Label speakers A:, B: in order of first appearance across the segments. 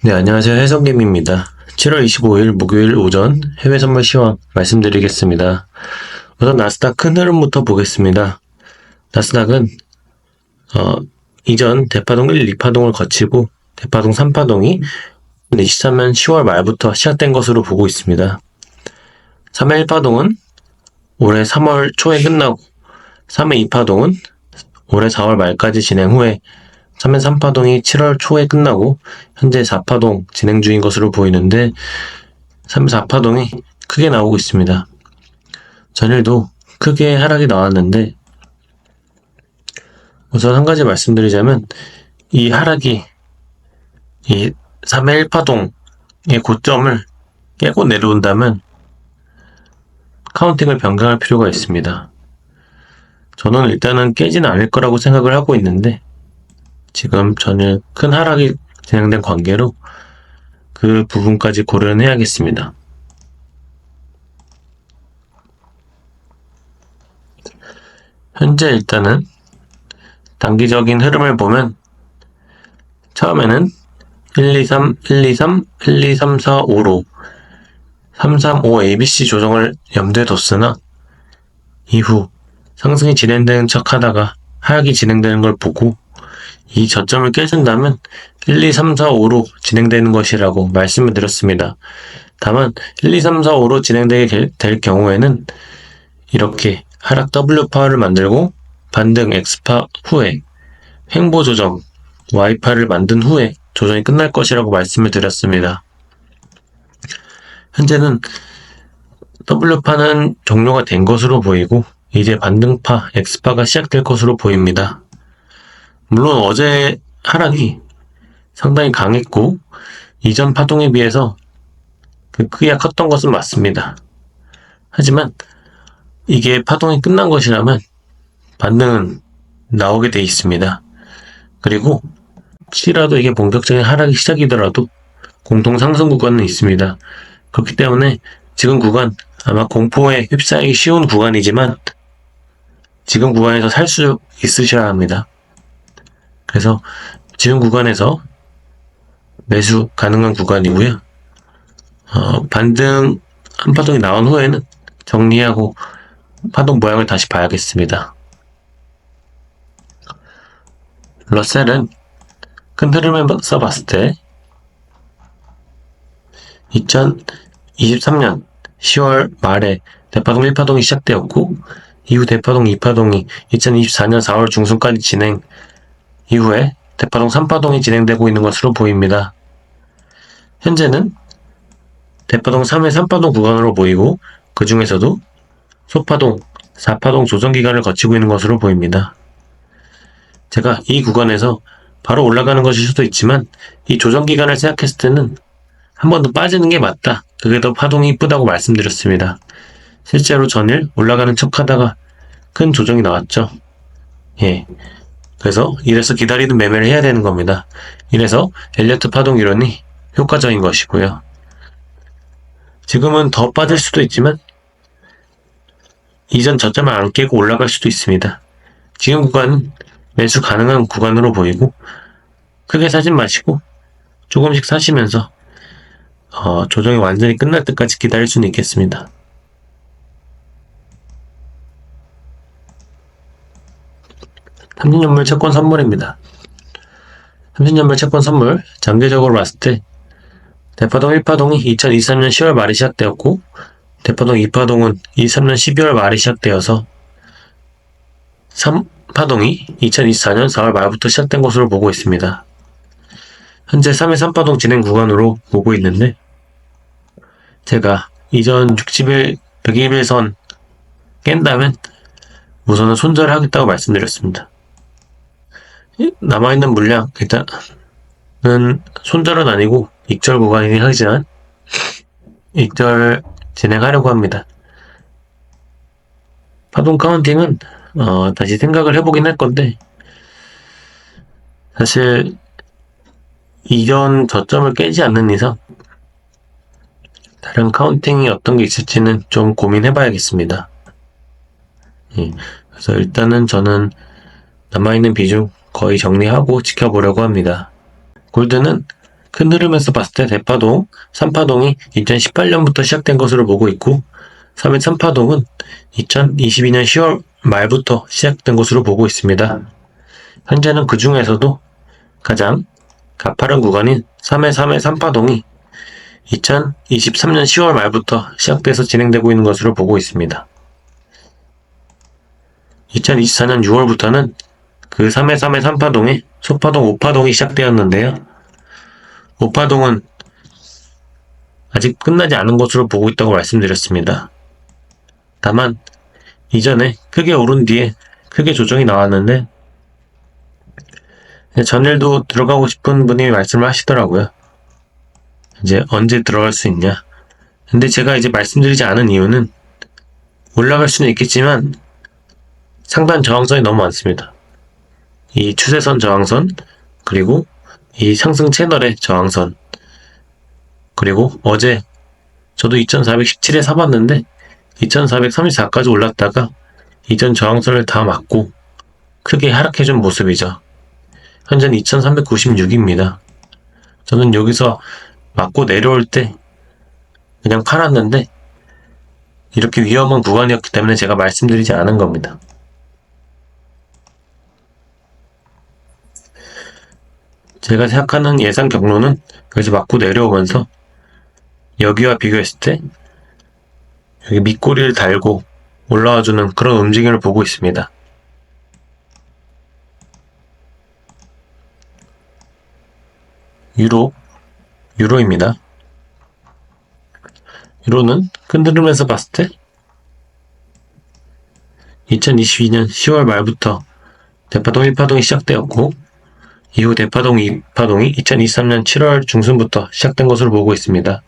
A: 네, 안녕하세요. 해성님입니다. 7월 25일 목요일 오전 해외 선물 시황 말씀드리겠습니다. 우선 나스닥 큰 흐름부터 보겠습니다. 나스닥은 이전 대파동 1, 2파동을 거치고 대파동 3파동이 2023년 10월 말부터 시작된 것으로 보고 있습니다. 3회 1파동은 올해 3월 초에 끝나고 3회 2파동은 올해 4월 말까지 진행 후에 3회 3파동이 7월 초에 끝나고 현재 4파동 진행 중인 것으로 보이는데 3회 4파동이 크게 나오고 있습니다. 전일도 크게 하락이 나왔는데 우선 한 가지 말씀드리자면 이 하락이 이 3회 1파동의 고점을 깨고 내려온다면 카운팅을 변경할 필요가 있습니다. 저는 일단은 깨지는 않을 거라고 생각을 하고 있는데 지금 전일 큰 하락이 진행된 관계로 그 부분까지 고려는 해야겠습니다. 현재 일단은 단기적인 흐름을 보면 처음에는 1, 2, 3, 1, 2, 3, 1, 2, 3, 4, 5로 3, 3, 5 ABC 조정을 염두에 뒀으나 이후 상승이 진행되는 척 하다가 하락이 진행되는 걸 보고 이 저점을 깨준다면 1, 2, 3, 4, 5로 진행되는 것이라고 말씀을 드렸습니다. 다만 1, 2, 3, 4, 5로 진행되게 될 경우에는 이렇게 하락 W파를 만들고 반등 X파 후에 횡보 조정 Y파를 만든 후에 조정이 끝날 것이라고 말씀을 드렸습니다. 현재는 W파는 종료가 된 것으로 보이고 이제 반등파 X파가 시작될 것으로 보입니다. 물론 어제 하락이 상당히 강했고 이전 파동에 비해서 그 크기가 컸던 것은 맞습니다. 하지만 이게 파동이 끝난 것이라면 반등은 나오게 돼 있습니다. 그리고 혹시라도 이게 본격적인 하락이 시작이더라도 공통 상승 구간은 있습니다. 그렇기 때문에 지금 구간 아마 공포에 휩싸이기 쉬운 구간이지만 지금 구간에서 살 수 있으셔야 합니다. 그래서 지금 구간에서 매수 가능한 구간이고요. 반등 한 파동이 나온 후에는 정리하고 파동 모양을 다시 봐야겠습니다. 러셀은 큰 흐름을 써봤을 때 2023년 10월 말에 대파동 1파동이 시작되었고 이후 대파동 2파동이 2024년 4월 중순까지 진행 이후에 대파동 3파동이 진행되고 있는 것으로 보입니다. 현재는 대파동 3회 3파동 구간으로 보이고 그 중에서도 소파동 4파동 조정기간을 거치고 있는 것으로 보입니다. 제가 이 구간에서 바로 올라가는 것일 수도 있지만 이 조정기간을 생각했을 때는 한 번 더 빠지는 게 맞다. 그게 더 파동이 이쁘다고 말씀드렸습니다. 실제로 전일 올라가는 척 하다가 큰 조정이 나왔죠. 예. 그래서 이래서 기다리는 매매를 해야 되는 겁니다. 이래서 엘리어트 파동 이론이 효과적인 것이고요. 지금은 더 빠질 수도 있지만 이전 저점을 안 깨고 올라갈 수도 있습니다. 지금 구간은 매수 가능한 구간으로 보이고 크게 사지 마시고 조금씩 사시면서 조정이 완전히 끝날 때까지 기다릴 수는 있겠습니다. 삼진연물 채권 선물입니다. 삼진연물 채권 선물 장기적으로 봤을 때 대파동 1파동이 2023년 10월 말에 시작되었고 대파동 2파동은 23년 12월 말에 시작되어서 3파동이 2024년 4월 말부터 시작된 것으로 보고 있습니다. 현재 3회 3파동 진행 구간으로 보고 있는데 제가 이전 60일, 120일선 깬다면 우선은 손절을 하겠다고 말씀드렸습니다. 남아있는 물량 일단은 손절은 아니고 익절 구간이긴 하지만 익절 진행하려고 합니다. 파동 카운팅은 다시 생각을 해보긴 할 건데 사실 이전 저점을 깨지 않는 이상 다른 카운팅이 어떤 게 있을지는 좀 고민해봐야겠습니다. 예, 그래서 일단은 저는 남아있는 비중 거의 정리하고 지켜보려고 합니다. 골드는 큰 흐름에서 봤을 때 대파동, 3파동이 2018년부터 시작된 것으로 보고 있고 3파동은 2022년 10월 말부터 시작된 것으로 보고 있습니다. 현재는 그 중에서도 가장 가파른 구간인 3파동이 2023년 10월 말부터 시작돼서 진행되고 있는 것으로 보고 있습니다. 2024년 6월부터는 그 3파동에 소파동 5파동이 시작되었는데요. 5파동은 아직 끝나지 않은 것으로 보고 있다고 말씀드렸습니다. 다만 이전에 크게 오른 뒤에 크게 조정이 나왔는데 전일도 들어가고 싶은 분이 말씀을 하시더라고요. 이제 언제 들어갈 수 있냐. 근데 제가 이제 말씀드리지 않은 이유는 올라갈 수는 있겠지만 상단 저항선이 너무 많습니다. 이 추세선 저항선, 그리고 이 상승 채널의 저항선, 그리고 어제 저도 2417에 사봤는데 2434까지 올랐다가 이전 저항선을 다 맞고 크게 하락해준 모습이죠. 현재는 2396입니다. 저는 여기서 맞고 내려올 때 그냥 팔았는데 이렇게 위험한 구간이었기 때문에 제가 말씀드리지 않은 겁니다. 제가 생각하는 예상 경로는 여기서 맞고 내려오면서 여기와 비교했을 때 여기 밑꼬리를 달고 올라와주는 그런 움직임을 보고 있습니다. 유로입니다. 유로는 큰 흐름에서 봤을 때 2022년 10월 말부터 대파동 1파동이 시작되었고 이후 대파동 2파동이 2023년 7월 중순부터 시작된 것으로 보고 있습니다.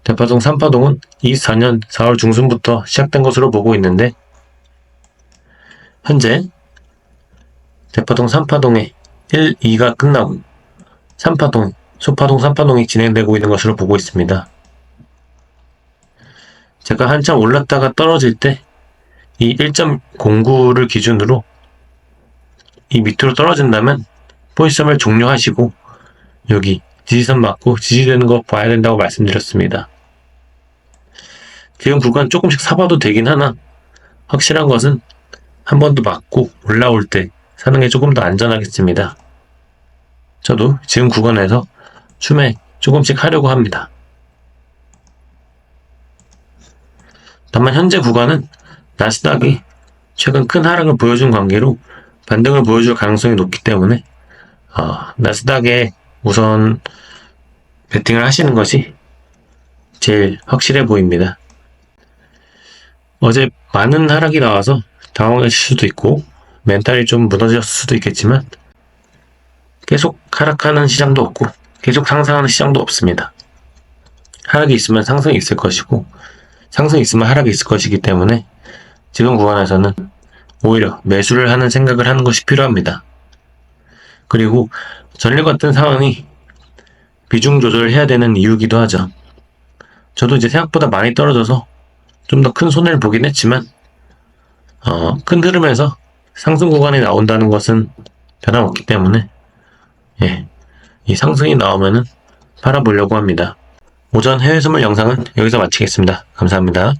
A: 대파동 3파동은 24년 4월 중순부터 시작된 것으로 보고 있는데 현재 대파동 3파동의 1, 2가 끝나고 3파동, 소파동 3파동이 진행되고 있는 것으로 보고 있습니다. 제가 한참 올랐다가 떨어질 때 이 1.09를 기준으로 이 밑으로 떨어진다면 포지션을 종료하시고 여기 지지선 맞고 지지되는 거 봐야 된다고 말씀드렸습니다. 지금 구간 조금씩 사봐도 되긴 하나 확실한 것은 한 번 더 맞고 올라올 때 사는 게 조금 더 안전하겠습니다. 저도 지금 구간에서 추매 조금씩 하려고 합니다. 다만 현재 구간은 나스닥이 최근 큰 하락을 보여준 관계로 반등을 보여줄 가능성이 높기 때문에 나스닥에 우선 베팅을 하시는 것이 제일 확실해 보입니다. 어제 많은 하락이 나와서 당황하실 수도 있고 멘탈이 좀 무너졌을 수도 있겠지만 계속 하락하는 시장도 없고 계속 상승하는 시장도 없습니다. 하락이 있으면 상승이 있을 것이고 상승이 있으면 하락이 있을 것이기 때문에 지금 구간에서는 오히려 매수를 하는 생각을 하는 것이 필요합니다. 그리고 전일 같은 상황이 비중 조절을 해야 되는 이유기도 하죠. 저도 이제 생각보다 많이 떨어져서 좀 더 큰 손해를 보긴 했지만 큰 흐름에서 상승 구간이 나온다는 것은 변함없기 때문에 이 상승이 나오면은 팔아보려고 합니다. 오전 해외 선물 영상은 여기서 마치겠습니다. 감사합니다.